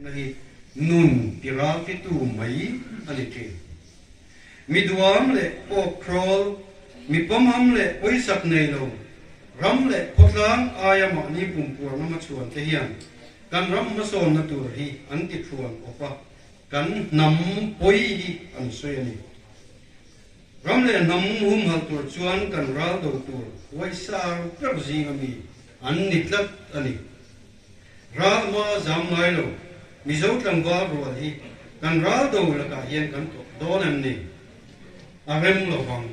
này nun tira cái tu mấy anh chị mi duam lệ o crawl mi pom ham lệ oi sak nei lo ram lệ photlang aya ma ni pum pur ma chuan te hian kan ram ma son na tur hi an ti thuan opa kan nam poi hi an soi ani ram lệ nam humhalh tur chuan kan ra do tur wai sar prab zi ami an nitlat ani ra ma zam ngai lo mi zo tlang wa ro hi kan ra do la ka hian kan to do nam ni arem lo hang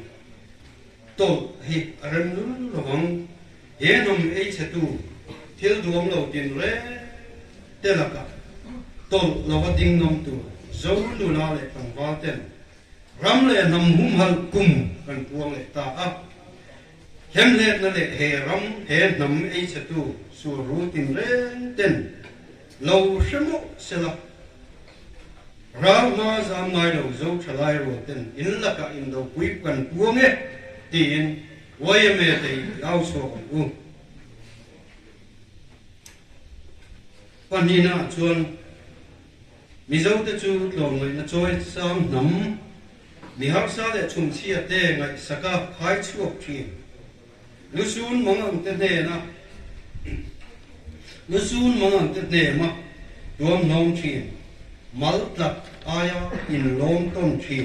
to hi arem lu lo hang he nom ei che tu thil duam lo tin re te la ka to lo wa ding nom tu zo lu la le kan wa ten ram le nam humhalh kum kan puang le ta a hem le na le he ram he nam ei che tu su ru tin re ten lo shemo se la ra ma zam ngai lo zo chalai ro ten in la ka in do pui kan puang e tin wai me te au so u panina chuan mi zo te chu tlom ngai na choi sang nam mi har sa le chum chi ate ngai saka khai chuak thi lu sun mong ang te ne na lu sun mong ang te ne ma duam nom thi mal tlak aya in lom tom thi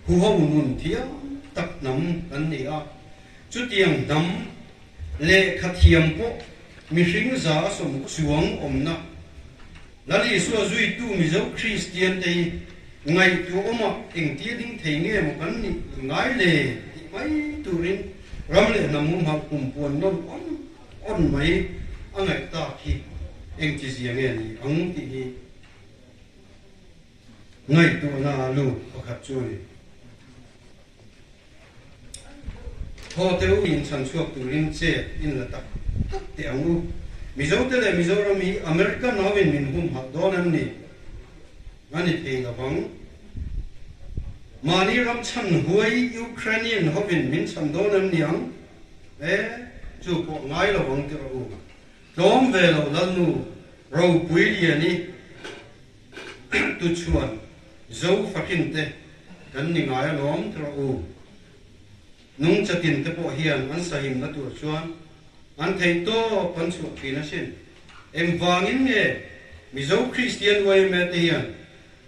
hu ho nun thia tak nam an ni a chu tiang dam le khathiam po mi hring za som suang om na lali su zui tu mi zo Christian te ngai tu oma eng ti ding thei nge mo kan ni ngai le mai turin ram le nam humhalh kum pon non on mai angai ta thi eng ti zi nge ni ang ti hi ngai tu na lu pakhat chu ni ho teu in chan chuak turin che in la tak te angu mizo te le mizo rami American novin min humhalh don an ni ngani thei la bang mani ram chan huai Ukrainian hovin min chan don an ni ang chu po ngai lo bang te ro lom ve lo lan nu ro pui li ani tu chuan zo fakin te kan ni ngai lom te ro nung chatin te po hian an sahim na tur chuan an thei to pan chu pina sin em wangin nge mizo Christian way me te hian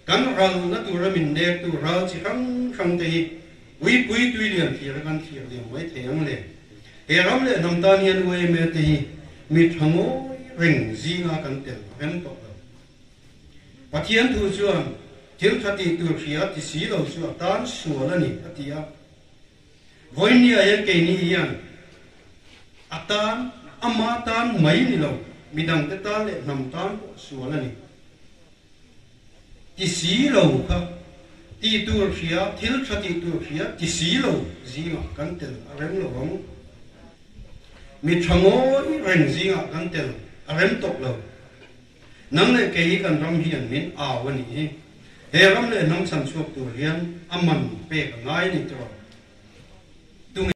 kan ral na tur min ne tu ral chi khang khang te hi wi pui tui lian thir kan thir lian mai theng le he ram le nam tan hian way me te hi mi thango ring zinga kan tel kan to pathian tu chuan thil thati tu khia ti si lo chu tan sual ani atia voinia yan ke ni yan atan amatan mai ni lo midang te ta le nam tan ko sual ani ti si lo kha ti tu khia thil thati tu khia ti si lo zinga kan tel arem lo bang mi thango ren zinga kan tel arem tok lo nang le ke kan ram hian min awani he ram le nam chan chuak tu hian aman pe ngai ni tro